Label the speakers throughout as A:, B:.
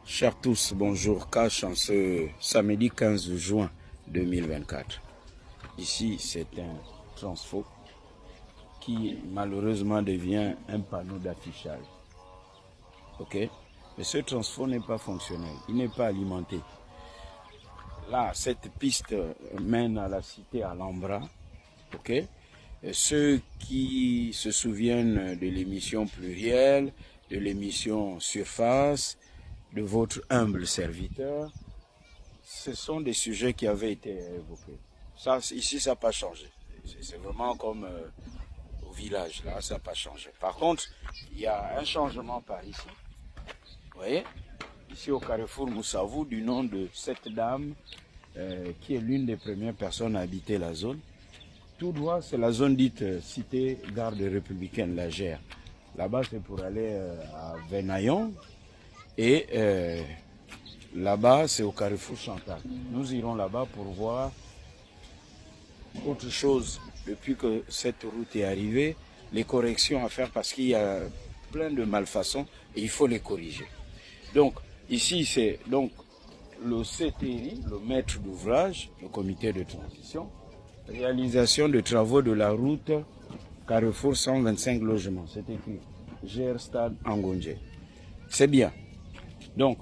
A: Chers tous, bonjour. Cash en ce samedi 15 juin 2024. Ici, c'est un transfo qui malheureusement devient un panneau d'affichage. Ok? Mais ce transfo n'est pas fonctionnel, il n'est pas alimenté. Là, cette piste mène à la cité Alhambra. Ok? Et ceux qui se souviennent de l'émission Pluriel, de l'émission Surface, de votre humble serviteur, ce sont des sujets qui avaient été évoqués. Ça, ici, ça n'a pas changé. C'est vraiment comme au village, là, ça n'a pas changé. Par contre, il y a un changement par ici. Vous voyez, ici au carrefour Moussavou, du nom de cette dame qui est l'une des premières personnes à habiter la zone. Tout droit, c'est la zone dite cité garde républicaine, la Gère. Là-bas, c'est pour aller à Venaillon. Et là-bas, c'est au carrefour Chantal. Nous irons là-bas pour voir autre chose depuis que cette route est arrivée, les corrections à faire parce qu'il y a plein de malfaçons et il faut les corriger. Donc, ici, c'est donc le CTI, le maître d'ouvrage, le comité de transition, réalisation de travaux de la route Carrefour 125 logements. C'est écrit GR Stade Angonje. C'est bien. Donc,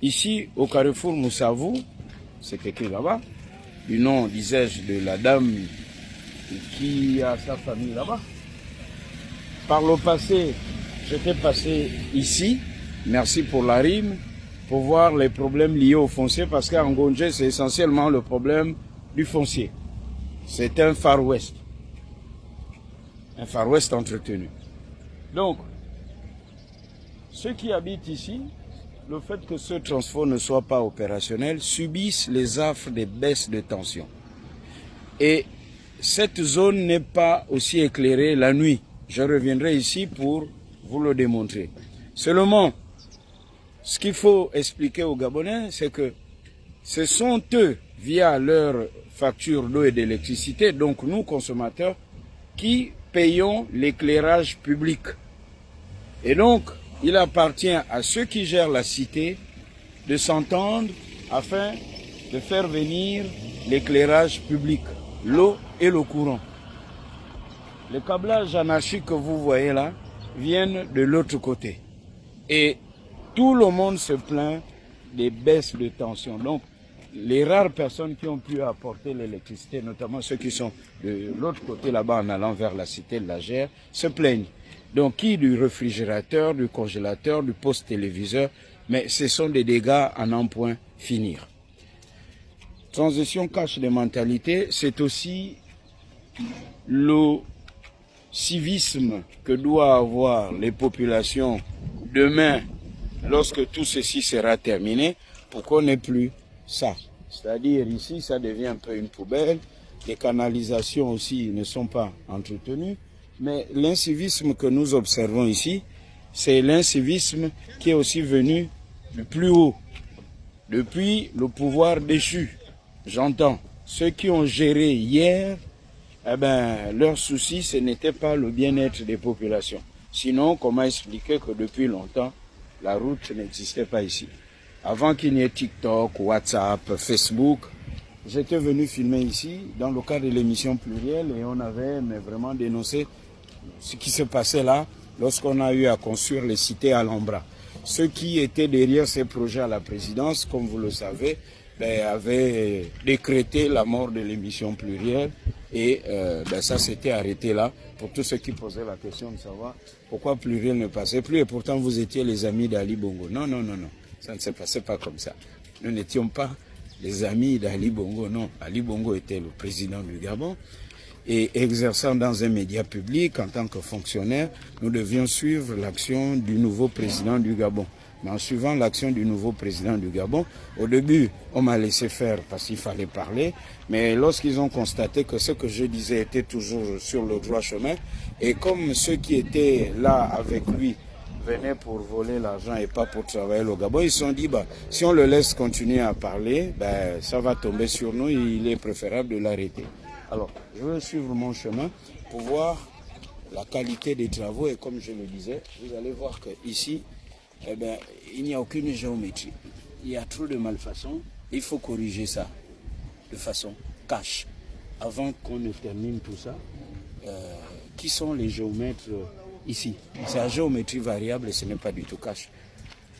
A: ici, au carrefour Moussavou, c'est écrit là-bas, du nom, disais-je, de la dame qui a sa famille là-bas. Par le passé, j'étais passé ici, merci pour la rime, pour voir les problèmes liés au foncier, parce qu'en Gonje, c'est essentiellement le problème du foncier. C'est un Far West entretenu. Donc, ceux qui habitent ici, le fait que ce transport ne soit pas opérationnel, subissent les affres des baisses de tension. Et cette zone n'est pas aussi éclairée la nuit. Je reviendrai ici pour vous le démontrer. Seulement, ce qu'il faut expliquer aux Gabonais, c'est que ce sont eux, via leur facture d'eau et d'électricité, donc nous, consommateurs, qui payons l'éclairage public. Et donc, il appartient à ceux qui gèrent la cité de s'entendre afin de faire venir l'éclairage public, l'eau et le courant. Les câblages anarchiques que vous voyez là viennent de l'autre côté. Et tout le monde se plaint des baisses de tension. Donc, les rares personnes qui ont pu apporter l'électricité, notamment ceux qui sont de l'autre côté là-bas en allant vers la cité de la Gère, se plaignent. Donc, qui du réfrigérateur, du congélateur, du poste téléviseur, mais ce sont des dégâts à n'en point finir. Transition cache des mentalités, c'est aussi le civisme que doivent avoir les populations demain, lorsque tout ceci sera terminé, pour qu'on n'ait plus ça. C'est-à-dire ici, ça devient un peu une poubelle, les canalisations aussi ne sont pas entretenues, mais l'incivisme que nous observons ici, c'est l'incivisme qui est aussi venu du plus haut, depuis le pouvoir déchu. J'entends, ceux qui ont géré hier, leur souci, ce n'était pas le bien-être des populations. Sinon, comment expliquer que depuis longtemps, la route n'existait pas ici? Avant qu'il n'y ait TikTok, WhatsApp, Facebook, j'étais venu filmer ici dans le cadre de l'émission Pluriel et on avait vraiment dénoncé ce qui se passait là lorsqu'on a eu à construire les cités Alhambra. Ceux qui étaient derrière ces projets à la présidence, comme vous le savez, avaient décrété la mort de l'émission Pluriel et ça s'était arrêté là pour tous ceux qui posaient la question de savoir pourquoi Pluriel ne passait plus et pourtant vous étiez les amis d'Ali Bongo. Non, non, non, non, ça ne se passait pas comme ça. Nous n'étions pas les amis d'Ali Bongo, non. Ali Bongo était le président du Gabon. Et exerçant dans un média public en tant que fonctionnaire, nous devions suivre l'action du nouveau président du Gabon. Mais en suivant l'action du nouveau président du Gabon, au début, on m'a laissé faire parce qu'il fallait parler. Mais lorsqu'ils ont constaté que ce que je disais était toujours sur le droit chemin, et comme ceux qui étaient là avec lui venaient pour voler l'argent et pas pour travailler au Gabon, ils se sont dit, si on le laisse continuer à parler, ça va tomber sur nous, il est préférable de l'arrêter. Alors, je vais suivre mon chemin pour voir la qualité des travaux et comme je le disais, vous allez voir que ici, eh ben, il n'y a aucune géométrie. Il y a trop de malfaçons. Il faut corriger ça de façon cash. Avant qu'on ne termine tout ça, qui sont les géomètres ici? C'est la géométrie variable et ce n'est pas du tout cash.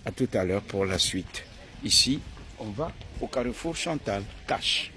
A: À tout à l'heure pour la suite. Ici, on va au carrefour Chantal, cash.